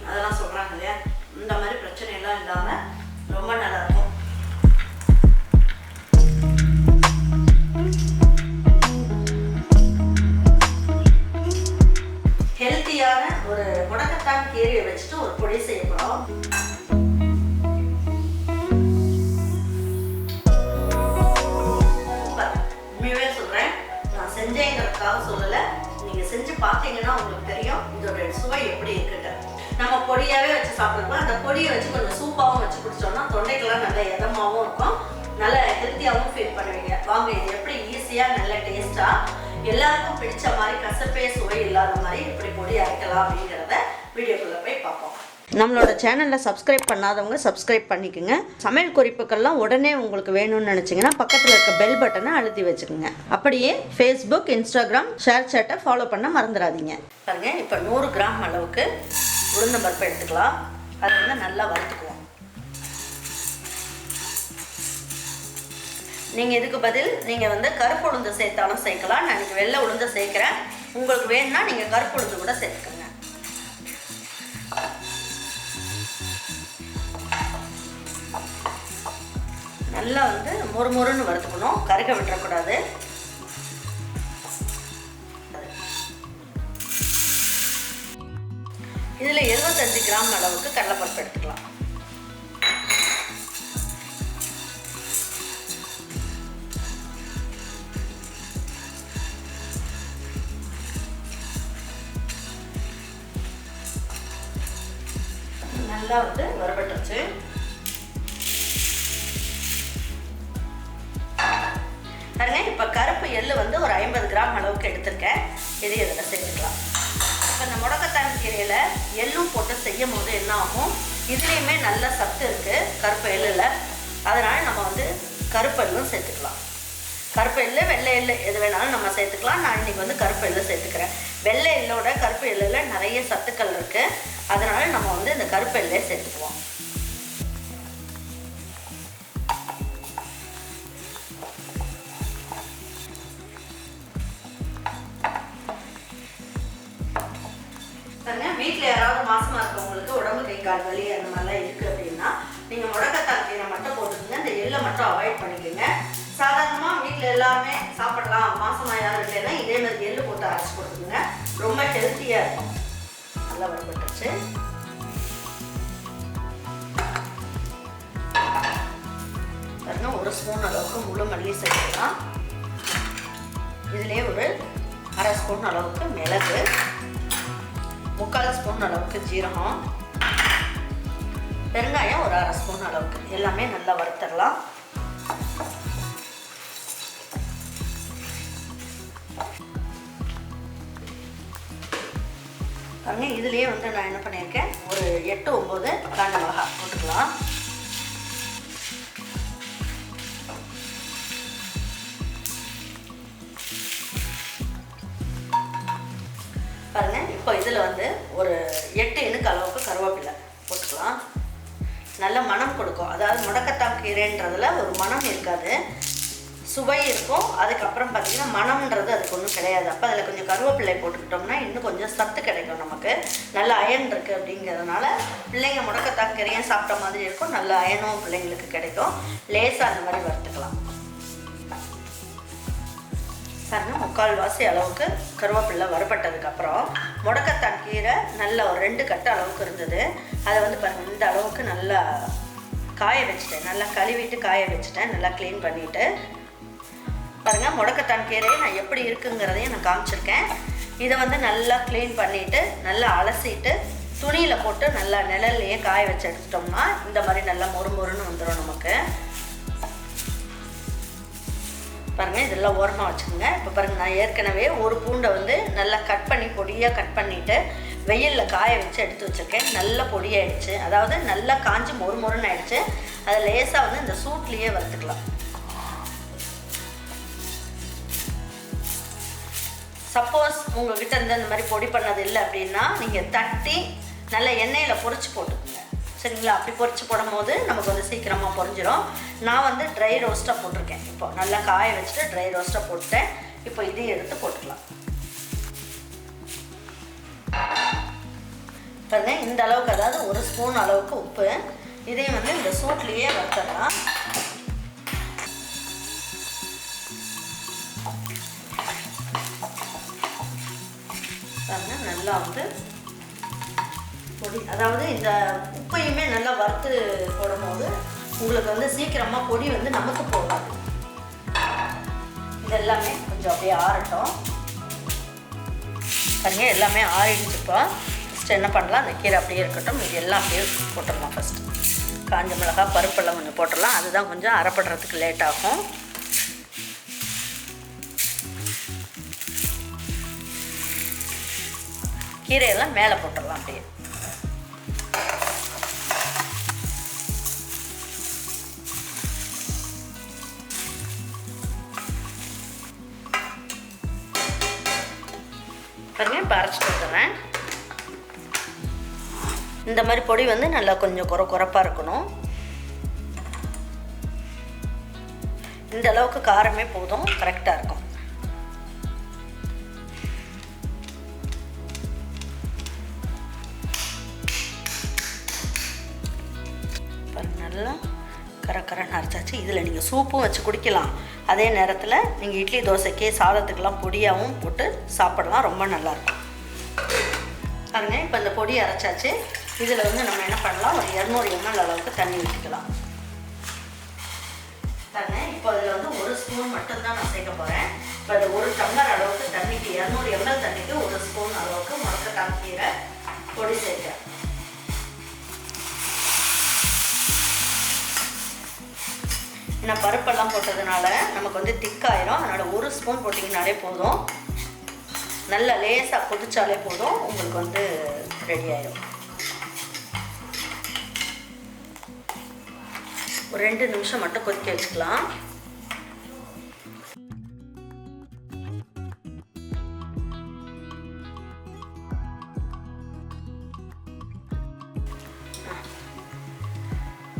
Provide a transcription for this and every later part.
அதெல்லாம் சொல்கிறாங்க இல்லையா, இந்த மாதிரி பிரச்சனையெல்லாம் இல்லாமல் ரொம்ப நல்லாயிருக்கும். ஹெல்த்தியான ஒரு முடக்கத்தான் கீரையை வச்சுட்டு ஒரு பொடி செய்ய போகிறோம். உண்மையாகவே சொல்கிறேன், நான் செஞ்சேங்கிறதுக்காக சொல்லலை, நீங்கள் செஞ்சு பார்த்தீங்கன்னா உங்களுக்கு தெரியும் இதோட சுவை எப்படி இருக்குன்னு. நம்ம பொடியாகவே வச்சு சாப்பிட்றப்போ அந்த பொடியை வச்சு கொஞ்சம் சூப்பாகவும் வச்சு குடிச்சோம்னா தொண்டைக்கெல்லாம் நல்ல இதமாகவும் இருக்கும், நல்ல ஹெல்த்தியாகவும் ஃபீல் பண்ணுவீங்க. வாங்க இது எப்படி ஈஸியாக நல்ல டேஸ்ட்டாக எல்லாருக்கும் பிடிச்ச மாதிரி கசப்பே சுவை இல்லாத மாதிரி எப்படி பொடி அரைக்கலாம் அப்படிங்கிறத வீடியோக்குள்ளே போய் பார்ப்போம். நம்மளோட சேனலில் சப்ஸ்கிரைப் பண்ணாதவங்க சப்ஸ்கிரைப் பண்ணிக்கோங்க. சமையல் குறிப்புக்கள்லாம் உடனே உங்களுக்கு வேணும்னு நினச்சிங்கன்னா பக்கத்தில் இருக்க பெல் பட்டனை அழுத்தி வச்சுக்கோங்க. அப்படியே ஃபேஸ்புக், இன்ஸ்டாகிராம், ஷேர் சேட்டை ஃபாலோ பண்ண மறந்துடாதீங்க. பாருங்க, இப்போ 100 கிராம் அளவுக்கு உளுந்தம் பருப்பு எடுத்துக்கலாம். அதை வந்து நல்லா வறுத்துக்குவோம். நீங்கள் இதுக்கு பதில் நீங்கள் வந்து கருப்பு உளுந்து சேர்த்தாலும் சேர்க்கலாம். நான் இன்றைக்கி வெள்ளை உளுந்து சேர்க்குறேன். உங்களுக்கு வேணும்னா நீங்கள் கருப்பு உளுந்து கூட சேர்த்துக்கோங்க. நல்லா வந்து மொறுமொறுன்னு வறுத்துக்கணும், கருக விட்டுறக்கூடாது. இதில் 75 கிராம் அளவுக்கு கடலைப்பருப்பு எடுத்துக்கலாம். நல்லா வந்து வறுபட்டுருச்சு. பாருங்க, இப்போ கருப்பு எள்ளு வந்து ஒரு 50 கிராம் அளவுக்கு எடுத்திருக்கேன். இது இதில் சேர்த்துக்கலாம். இப்போ இந்த முடக்கத்தான் கீரையில் எள்ளும் போட்டு செய்யும் போது என்ன ஆகும், இதுலேயுமே நல்ல சத்து இருக்குது கருப்பு எள்ளில். அதனால் நம்ம வந்து கருப்பு எள்ளும் சேர்த்துக்கலாம். கருப்பு எள்ளு, வெள்ளை எள்ளு எது வேணாலும் நம்ம சேர்த்துக்கலாம். நான் இன்றைக்கி வந்து கருப்பு எள்ளு சேர்த்துக்கிறேன். வெள்ளை எள்ளோட கருப்பு எள்ளில் நிறைய சத்துக்கள் இருக்குது. அதனால் நம்ம வந்து இந்த கருப்பு எள்ளே சேர்த்துக்குவோம். வீட்டில் யாராவது மாசமாக இருக்கவங்களுக்கு உடம்பு கை கால் வலி அந்த மாதிரிலாம் இருக்குது அப்படின்னா நீங்கள் முடக்கத்தான் கீரை மட்டும் போட்டுக்கோங்க. இந்த எள்ளை மட்டும் அவாய்ட் பண்ணிக்கோங்க. சாதாரணமாக வீட்டில் எல்லாருமே சாப்பிடலாம். மாசமாக யாரும் இல்லைன்னா இதே மாதிரி எள்ளு போட்டு அரைச்சி கொடுத்துக்குங்க. ரொம்ப ஹெல்த்தியாக இருக்கும். நல்லா வறுபட்டுருச்சு. பாருங்க, 1 ஸ்பூன் அளவுக்கு முழு மல்லி சேர்த்துக்கலாம். இதுலேயே ஒரு 1/2 ஸ்பூன் அளவுக்கு மிளகு, 3/4 ஸ்பூன் அளவுக்கு ஜீரகம், பெருங்காயம் ஒரு 1/2 ஸ்பூன் அளவுக்கு, எல்லாமே நல்லா வறுத்துடலாம். பாருங்க, இதுலேயே வந்து நான் என்ன பண்ணியிருக்கேன், ஒரு 8-9 காஞ்ச மிளகாய் போட்டுக்கலாம். பாருங்க, இப்போ இதில் வந்து ஒரு 8 இனுக்கு அளவுக்கு கருவேப்பிலை போட்டுக்கலாம். நல்ல மணம் கொடுக்கும். அதாவது முடக்கத்தான் கீரைன்றதுல ஒரு மணம் இருக்காது, சுவை இருக்கும். அதுக்கப்புறம் பார்த்திங்கன்னா மணம்ன்றது அதுக்கு ஒன்றும் கிடையாது. அப்போ அதில் கொஞ்சம் கருவேப்பிலை போட்டுக்கிட்டோம்னா இன்னும் கொஞ்சம் சத்து கிடைக்கும் நமக்கு. நல்ல அயன் இருக்குது அப்படிங்கிறதுனால பிள்ளைங்க முடக்கத்தான் கீரையும் சாப்பிட்ட மாதிரி இருக்கும். நல்ல அயனும் பிள்ளைங்களுக்கு கிடைக்கும். லேசாக அந்த மாதிரி வறுத்துக்கலாம். பாருங்க, 3/4 வாசி அளவுக்கு கருவேப்பிலை வறுபட்டதுக்கப்புறம் முடக்கத்தான் கீரை நல்ல ஒரு 2 கட்டு அளவுக்கு இருந்தது. அதை வந்து பாருங்கள், இந்த அளவுக்கு நல்லா காய வச்சுட்டேன். நல்லா கழுவிட்டு காய வச்சுட்டேன். நல்லா க்ளீன் பண்ணிவிட்டு பாருங்கள், முடக்கத்தான் கீரையை நான் எப்படி இருக்குங்கிறதையும் நான் காமிச்சிருக்கேன். இதை வந்து நல்லா க்ளீன் பண்ணிவிட்டு நல்லா அலசிட்டு துணியில் போட்டு நல்லா நிழல்லையே காய வச்சு எடுத்துட்டோம்னா இந்த மாதிரி நல்லா மொறுமொறுன்னு வந்துடும் நமக்கு. பாருங்கள், இதெல்லாம் ஓரமாக வச்சுக்கோங்க. இப்போ பாருங்கள், நான் ஏற்கனவே ஒரு பூண்டை வந்து நல்லா கட் பண்ணி பொடியாக கட் பண்ணிவிட்டு வெயிலில் காய வச்சு எடுத்து வச்சுருக்கேன். நல்ல பொடியாகிடுச்சு. அதாவது நல்லா காஞ்சி மொறுமொறுன்னு ஆகிடுச்சு. அதை லேசாக வந்து இந்த சூட்லேயே வறுத்துக்கலாம். சப்போஸ் உங்கள்கிட்ட இந்த மாதிரி பொடி பண்ணது இல்லை அப்படின்னா நீங்கள் தட்டி நல்ல எண்ணெயில் பொரிச்சு போட்டுக்கோங்க. சரிங்களா? அப்படி பொரிச்சு போடும் போது நமக்கு வந்து சீக்கிரமாக பொரிஞ்சிடும். நான் வந்து ட்ரை ரோஸ்ட்டாக போட்டிருக்கேன். இப்போ நல்லா காய வச்சுட்டு ட்ரை ரோஸ்ட்டாக போட்டுட்டேன். இப்போ இதையும் எடுத்து போட்டுக்கலாம். பாருங்க இந்த அளவுக்கு, அதாவது 1 ஸ்பூன் அளவுக்கு உப்பு. இதையும் வந்து இந்த சூட்லேயே வறுத்துடலாம். பாருங்க நல்லா வந்து பொடி, அதாவது இந்த உப்பையுமே நல்லா வறுத்து போடும்போது உங்களுக்கு வந்து சீக்கிரமாக பொடி வந்து நமக்கு போகாது. இதெல்லாமே கொஞ்சம் அப்படியே ஆறட்டும். பாருங்க எல்லாமே ஆறிடுச்சுப்போ. ஃபஸ்ட்டு என்ன பண்ணலாம், அந்த கீரை அப்படியே இருக்கட்டும், இது எல்லாம் அப்படியே போட்டுடலாம். ஃபஸ்ட்டு காஞ்ச மிளகாய், பருப்பெல்லாம் கொஞ்சம் போட்டுடலாம். அதுதான் கொஞ்சம் அரைப்படுறதுக்கு லேட் ஆகும். கீரையெல்லாம் மேலே போட்டுடலாம் அப்படியே. பாருங்க இப்போ அரைச்சிட்டு வந்துடுறேன். இந்த மாதிரி பொடி வந்து நல்லா கொஞ்சம் குறைப்பாக இருக்கணும். இந்த அளவுக்கு காரமே போதும், கரெக்டாக இருக்கும். நல்லா கரக்கரன்னு அரைச்சாச்சு. இதில் நீங்கள் சூப்பும் வச்சு குடிக்கலாம். அதே நேரத்தில் நீங்கள் இட்லி தோசைக்கு சாதத்துக்கெல்லாம் பொடியாகவும் போட்டு சாப்பிடலாம், ரொம்ப நல்லாயிருக்கும். பாருங்க இப்போ இந்த பொடி அரைச்சாச்சு. இதில் வந்து நம்ம என்ன பண்ணலாம், ஒரு 200 ml அளவுக்கு தண்ணி ஊற்றிக்கலாம். பாருங்க இப்போ அதில் வந்து 1 ஸ்பூன் மட்டும்தான் நான் சேர்க்க போகிறேன். இப்போ அது 1 டம்ளர் அளவுக்கு தண்ணிக்கு, 200 ml தண்ணிக்கு 1 ஸ்பூன் அளவுக்கு முடக்கத்தான் கீரை பொடி சேர்க்கிறேன். ஏன்னா பருப்பெல்லாம் போட்டதுனால நமக்கு வந்து திக்காயிரும். அதனால் 1 ஸ்பூன் போட்டிங்கனாலே போதும். நல்லா லேசாக கொதிச்சாலே போதும், உங்களுக்கு வந்து ரெடி ஆயிடும். ஒரு 2 நிமிஷம் மட்டும் கொதிக்க வச்சுக்கலாம்.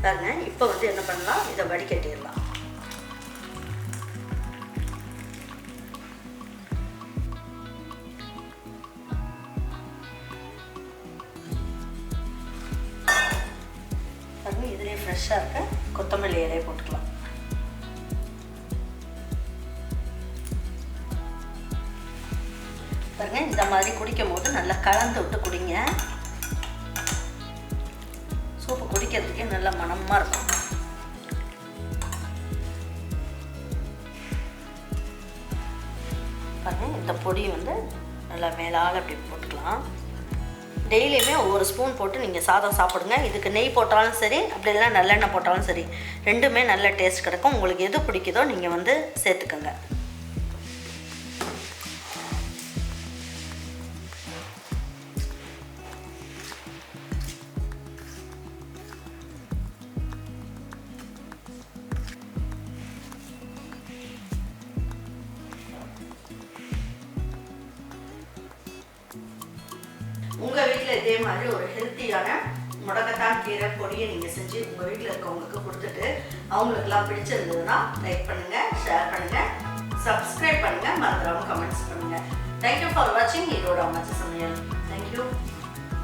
பாருங்க இப்போ வந்து என்ன பண்ணலாம், இதை வடிகட்டிடலாம். பாருங்க இதுலேயே ஃப்ரெஷ்ஷாக இருக்க கொத்தமல்லி இலையை போட்டுக்கலாம். பாருங்க இந்த மாதிரி குடிக்கும் போது நல்லா கலந்து விட்டு குடிங்க. சூப்பு குடிக்கிறதுக்கே நல்ல மணமாக இருக்கும். பாருங்க இந்த பொடி வந்து நல்லா மேலால் அப்படி போட்டுக்கலாம். டெய்லியுமே 1 ஸ்பூன் போட்டு நீங்கள் சாதம் சாப்பிடுங்க. இதுக்கு நெய் போட்டாலும் சரி, அப்படி இல்லைன்னா நல்லெண்ணெய் போட்டாலும் சரி, ரெண்டுமே நல்ல டேஸ்ட் கிடைக்கும். உங்களுக்கு எது பிடிக்குதோ நீங்கள் வந்து சேர்த்துக்கோங்க. உங்கள் வீட்டில் இதே மாதிரி ஒரு ஹெல்த்தியான முடக்கத்தான் கீரை பொடியை நீங்கள் செஞ்சு உங்கள் வீட்டில் இருக்கவங்களுக்கு கொடுத்துட்டு அவங்களுக்கெல்லாம் பிடிச்சிருந்ததுன்னா லைக் பண்ணுங்கள், ஷேர் பண்ணுங்கள், சப்ஸ்கிரைப் பண்ணுங்கள், மறந்துடாமல் கமெண்ட்ஸ் பண்ணுங்கள். தேங்க்யூ ஃபார் வாட்சிங் ஈரோடு அம்மாச்சி சமையல். தேங்க்யூ.